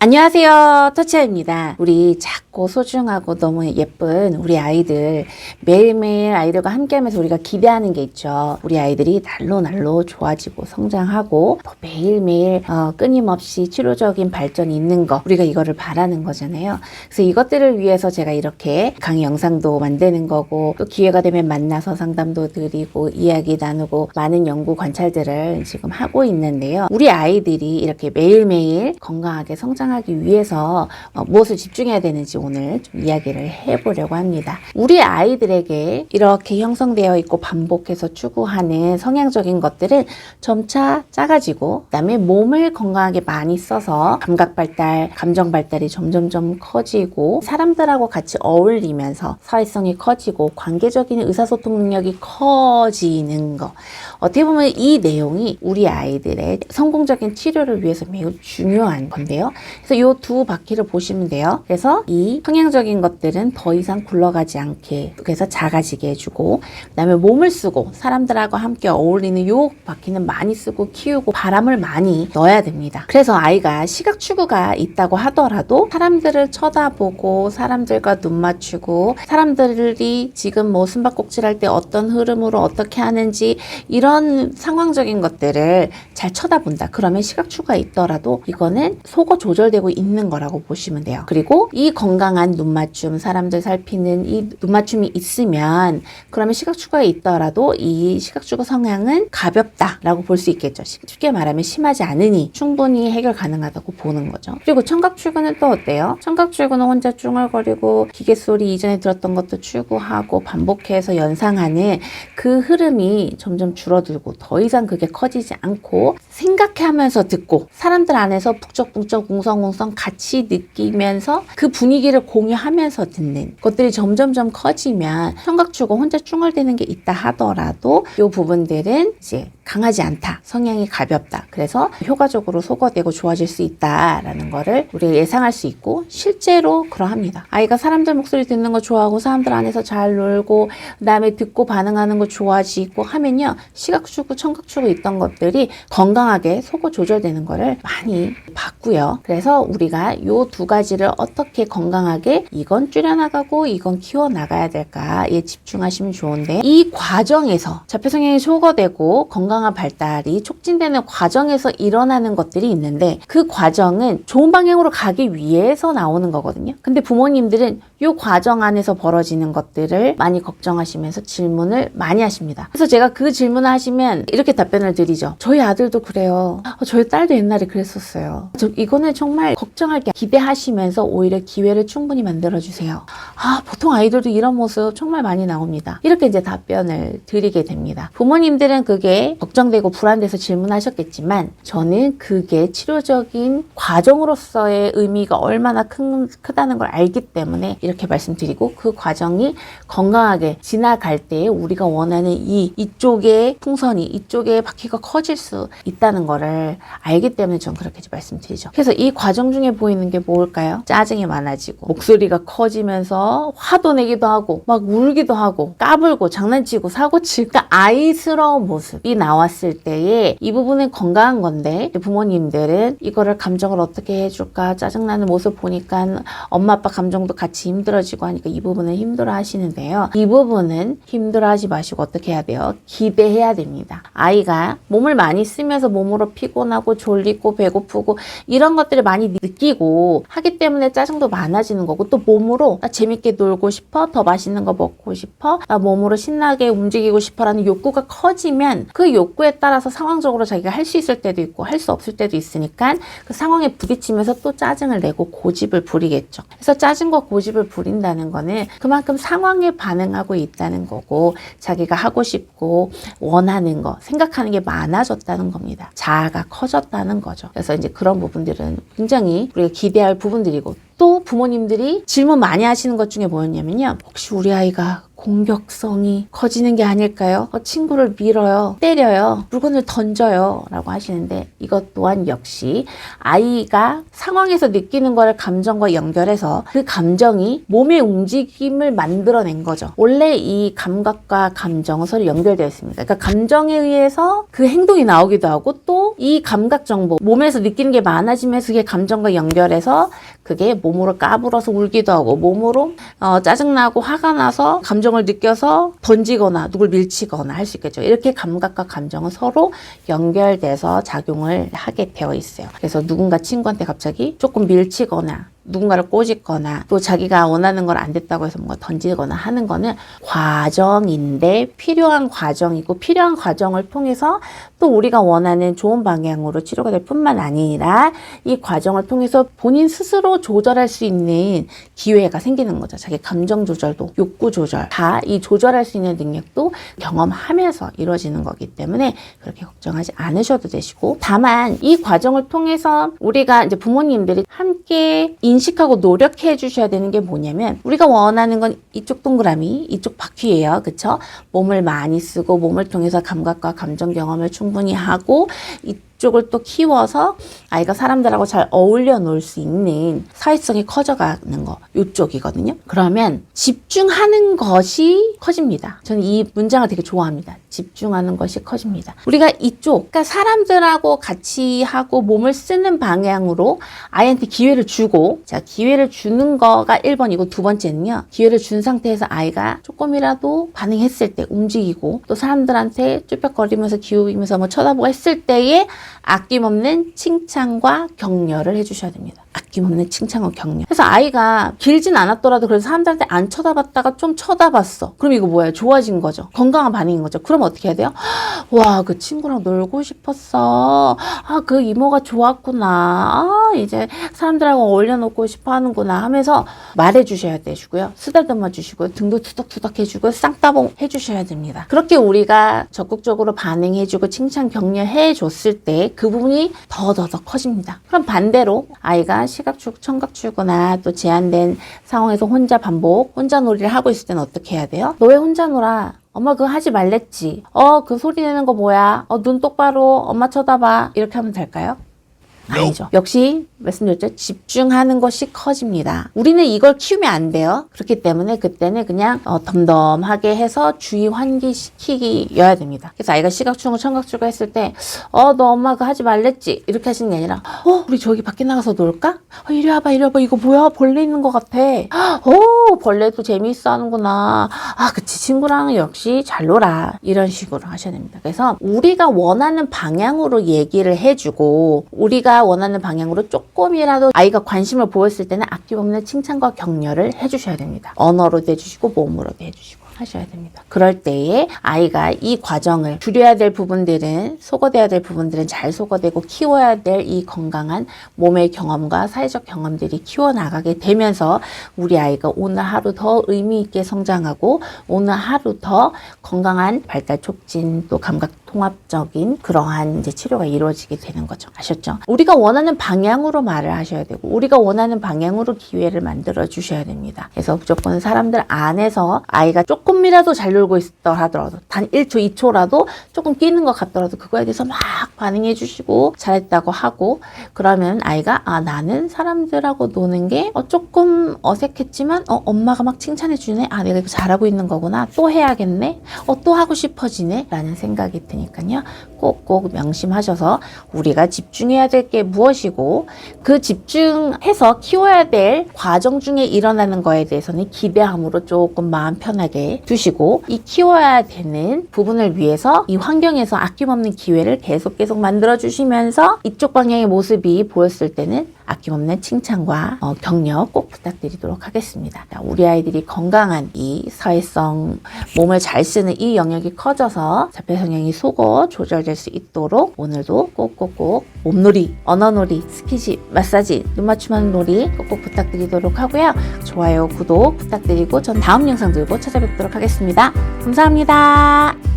안녕하세요, 터치아입니다. 우리 작고 소중하고 너무 예쁜 우리 아이들, 매일매일 아이들과 함께하면서 우리가 기대하는 게 있죠. 우리 아이들이 날로 좋아지고 성장하고 또 매일매일 끊임없이 치료적인 발전이 있는 거, 우리가 이거를 바라는 거잖아요. 그래서 이것들을 위해서 제가 이렇게 강의 영상도 만드는 거고, 또 기회가 되면 만나서 상담도 드리고 이야기 나누고 많은 연구 관찰들을 지금 하고 있는데요. 우리 아이들이 이렇게 매일매일 건강하게 성장하기 위해서 무엇을 집중해야 되는지 오늘 좀 이야기를 해보려고 합니다. 우리 아이들에게 이렇게 형성되어 있고 반복해서 추구하는 성향적인 것들은 점차 작아지고, 그 다음에 몸을 건강하게 많이 써서 감각 발달, 감정 발달이 점점점 커지고, 사람들하고 같이 어울리면서 사회성이 커지고 관계적인 의사소통 능력이 커지는 거. 어떻게 보면 이 내용이 우리 아이들의 성공적인 치료를 위해서 매우 중요한 건데요. 그래서 이 두 바퀴를 보시면 돼요. 그래서 이 성향적인 것들은 더 이상 굴러가지 않게, 그래서 작아지게 해주고, 그 다음에 몸을 쓰고 사람들하고 함께 어울리는 이 바퀴는 많이 쓰고 키우고 바람을 많이 넣어야 됩니다. 그래서 아이가 시각 추구가 있다고 하더라도 사람들을 쳐다보고 사람들과 눈 맞추고, 사람들이 지금 뭐 숨바꼭질 할 때 어떤 흐름으로 어떻게 하는지 이런 상황적인 것들을 잘 쳐다본다. 그러면 시각 추구가 있더라도 이거는 속어 조절되고 있는 거라고 보시면 돼요. 그리고 이 건강한 눈 맞춤, 사람들 살피는 이 눈 맞춤이 있으면, 그러면 시각 추구가 있더라도 이 시각 추구 성향은 가볍다라고 볼 수 있겠죠. 쉽게 말하면 심하지 않으니 충분히 해결 가능하다고 보는 거죠. 그리고 청각 추구는 또 어때요? 청각 추구는 혼자 쭝얼거리고 기계 소리 이전에 들었던 것도 추구하고 반복해서 연상하는 그 흐름이 점점 줄어들고 더 이상 그게 커지지 않고, 생각하면서 듣고 사람들 안에서 북적북적 웅성웅성 같이 느끼면서 그 분위기를 공유하면서 듣는 것들이 점점점 커지면, 청각추구 혼자 쭝얼대는 게 있다 하더라도 이 부분들은 이제 강하지 않다, 성향이 가볍다, 그래서 효과적으로 소거되고 좋아질 수 있다라는 거를 우리가 예상할 수 있고, 실제로 그러합니다. 아이가 사람들 목소리 듣는 거 좋아하고 사람들 안에서 잘 놀고 그 다음에 듣고 반응하는 거 좋아지고 하면요, 시각추구, 청각추구 있던 것들이 건강하게 소거 조절되는 거를 많이 봤고요. 그래서 우리가 이 두 가지를 어떻게 건강하게 이건 줄여나가고 이건 키워나가야 될까에 집중하시면 좋은데, 이 과정에서 자폐성향이 소거되고 건강한 발달이 촉진되는 과정에서 일어나는 것들이 있는데, 그 과정은 좋은 방향으로 가기 위해서 나오는 거거든요. 근데 부모님들은 이 과정 안에서 벌어지는 것들을 많이 걱정하시면서 질문을 많이 하십니다. 그래서 제가 그 질문을 하시면 이렇게 답변을 드리죠. 저희 아들도 그래요. 저희 딸도 옛날에 그랬었어요. 이거는 정말 걱정할 게, 기대하시면서 오히려 기회를 충분히 만들어주세요. 보통 아이들도 이런 모습 정말 많이 나옵니다. 이렇게 이제 답변을 드리게 됩니다. 부모님들은 그게 걱정되고 불안돼서 질문하셨겠지만, 저는 그게 치료적인 과정으로서의 의미가 얼마나 크다는 걸 알기 때문에 이렇게 말씀드리고, 그 과정이 건강하게 지나갈 때 우리가 원하는 이쪽의 풍선이, 이쪽의 바퀴가 커질 수 있다는 거를 알기 때문에 전 그렇게 말씀드리죠. 그래서 이 과정 중에 보이는 게 뭘까요? 짜증이 많아지고 목소리가 커지면서 화도 내기도 하고 막 울기도 하고 까불고 장난치고 사고치고, 그러니까 아이스러운 모습이 나왔을 때에 이 부분은 건강한 건데, 부모님들은 이거를 감정을 어떻게 해줄까, 짜증나는 모습 보니까 엄마 아빠 감정도 같이 힘들어지고 하니까 이 부분은 힘들어 하시는데요. 이 부분은 힘들어 하지 마시고 어떻게 해야 돼요? 기대해야 됩니다. 아이가 몸을 많이 쓰면서 몸으로 피곤하고 졸리고 배고프고 이런 것들을 많이 느끼고 하기 때문에 짜증도 많아지는 거고, 또 몸으로 나 재밌게 놀고 싶어, 더 맛있는 거 먹고 싶어, 나 몸으로 신나게 움직이고 싶어라는 욕구가 커지면, 그 욕구에 따라서 상황적으로 자기가 할 수 있을 때도 있고 할 수 없을 때도 있으니까 그 상황에 부딪히면서 또 짜증을 내고 고집을 부리겠죠. 그래서 짜증과 고집을 부린다는 거는 그만큼 상황에 반응하고 있다는 거고, 자기가 하고 싶고 원하는 거, 생각하는 게 많아졌다는 겁니다. 자아가 커졌다는 거죠. 그래서 이제 그런 부분들은 굉장히 우리가 기대할 부분들이고, 또 부모님들이 질문 많이 하시는 것 중에 뭐였냐면요, 혹시 우리 아이가 공격성이 커지는 게 아닐까요? 친구를 밀어요, 때려요, 물건을 던져요 라고 하시는데, 이것 또한 역시 아이가 상황에서 느끼는 거를 감정과 연결해서 그 감정이 몸의 움직임을 만들어낸 거죠. 원래 이 감각과 감정은 서로 연결되어 있습니다. 그러니까 감정에 의해서 그 행동이 나오기도 하고, 또 이 감각 정보, 몸에서 느끼는 게 많아지면서 그게 감정과 연결해서 그게 몸으로 까불어서 울기도 하고, 몸으로 짜증나고 화가 나서 감정을 느껴서 던지거나 누굴 밀치거나 할 수 있겠죠. 이렇게 감각과 감정은 서로 연결돼서 작용을 하게 되어 있어요. 그래서 누군가 친구한테 갑자기 조금 밀치거나 누군가를 꼬집거나 또 자기가 원하는 걸 안 됐다고 해서 뭔가 던지거나 하는 거는 과정인데, 필요한 과정이고, 필요한 과정을 통해서 또 우리가 원하는 좋은 방향으로 치료가 될 뿐만 아니라 이 과정을 통해서 본인 스스로 조절할 수 있는 기회가 생기는 거죠. 자기 감정 조절도, 욕구 조절, 다 이 조절할 수 있는 능력도 경험하면서 이루어지는 거기 때문에 그렇게 걱정하지 않으셔도 되시고, 다만 이 과정을 통해서 우리가 이제 부모님들이 함께 인식하고 노력해 주셔야 되는 게 뭐냐면, 우리가 원하는 건 이쪽 동그라미, 이쪽 바퀴예요. 그쵸? 몸을 많이 쓰고 몸을 통해서 감각과 감정 경험을 충분히 하고, 이쪽을 또 키워서 아이가 사람들하고 잘 어울려 놓을 수 있는 사회성이 커져가는 거, 이쪽이거든요. 그러면 집중하는 것이 커집니다. 저는 이 문장을 되게 좋아합니다. 집중하는 것이 커집니다. 우리가 이쪽, 그러니까 사람들하고 같이 하고 몸을 쓰는 방향으로 아이한테 기회를 주고, 자, 기회를 주는 거가 1번이고, 두 번째는요, 기회를 준 상태에서 아이가 조금이라도 반응했을 때, 움직이고 또 사람들한테 쭈뼛거리면서 기울이면서 뭐 쳐다보고 했을 때에 아낌없는 칭찬과 격려를 해주셔야 됩니다. 아낌없는 칭찬과 격려. 그래서 아이가 길진 않았더라도 그래서 사람들한테 안 쳐다봤다가 좀 쳐다봤어. 그럼 이거 뭐예요? 좋아진 거죠. 건강한 반응인 거죠. 그럼 어떻게 해야 돼요? 와, 그 친구랑 놀고 싶었어. 아, 그 이모가 좋았구나. 아, 이제 사람들하고 어울려 놓고 싶어 하는구나 하면서 말해주셔야 되시고요. 쓰다듬어 주시고요. 등도 투덕투덕 해주고 쌍따봉 해주셔야 됩니다. 그렇게 우리가 적극적으로 반응해주고 칭찬 격려해 줬을 때 그 부분이 더 커집니다. 그럼 반대로 아이가 시각추구, 청각추구나 또 제한된 상황에서 혼자 놀이를 하고 있을 때는 어떻게 해야 돼요? 너 왜 혼자 놀아? 엄마 그거 하지 말랬지. 그 소리 내는 거 뭐야? 눈 똑바로 엄마 쳐다봐. 이렇게 하면 될까요? 아니죠. 역시 말씀드렸죠. 집중하는 것이 커집니다. 우리는 이걸 키우면 안 돼요. 그렇기 때문에 그때는 그냥 덤덤하게 해서 주의 환기시키기여야 됩니다. 그래서 아이가 시각추구, 청각추구 했을 때 너 엄마 그거 하지 말랬지. 이렇게 하시는 게 아니라 우리 저기 밖에 나가서 놀까? 이리 와봐. 이거 뭐야? 벌레 있는 것 같아. 벌레도 재미있어 하는구나. 그치, 친구랑 역시 잘 놀아. 이런 식으로 하셔야 됩니다. 그래서 우리가 원하는 방향으로 얘기를 해주고, 우리가 원하는 방향으로 조금이라도 아이가 관심을 보였을 때는 아낌없는 칭찬과 격려를 해주셔야 됩니다. 언어로도 해주시고 몸으로도 해주시고 하셔야 됩니다. 그럴 때에 아이가 이 과정을 줄여야 될 부분들은, 소거돼야 될 부분들은 잘 소거되고, 키워야 될 이 건강한 몸의 경험과 사회적 경험들이 키워나가게 되면서 우리 아이가 오늘 하루 더 의미 있게 성장하고, 오늘 하루 더 건강한 발달 촉진, 또 감각 통합적인 그러한 이제 치료가 이루어지게 되는 거죠. 아셨죠? 우리가 원하는 방향으로 말을 하셔야 되고, 우리가 원하는 방향으로 기회를 만들어 주셔야 됩니다. 그래서 무조건 사람들 안에서 아이가 조금이라도 잘 놀고 있다 하더라도, 단 1초, 2초라도 조금 끼는 것 같더라도 그거에 대해서 막 반응해 주시고 잘했다고 하고, 그러면 아이가 나는 사람들하고 노는 게 조금 어색했지만 엄마가 막 칭찬해 주네. 내가 이거 잘하고 있는 거구나. 또 해야겠네. 또 하고 싶어지네. 라는 생각이 드니까요. 꼭꼭 명심하셔서 우리가 집중해야 될 게 무엇이고, 그 집중해서 키워야 될 과정 중에 일어나는 거에 대해서는 기대함으로 조금 마음 편하게 두시고, 이 키워야 되는 부분을 위해서 이 환경에서 아낌없는 기회를 계속 만들어 주시면서 이쪽 방향의 모습이 보였을 때는 아낌없는 칭찬과 격려 꼭 부탁드리도록 하겠습니다. 우리 아이들이 건강한 이 사회성, 몸을 잘 쓰는 이 영역이 커져서 자폐 성향이 속어 조절될 수 있도록 오늘도 꼭꼭꼭 몸놀이, 언어놀이, 스킨십, 마사지, 눈맞춤하는 놀이 꼭꼭 부탁드리도록 하고요. 좋아요, 구독 부탁드리고 전 다음 영상 들고 찾아뵙도록 하겠습니다. 감사합니다.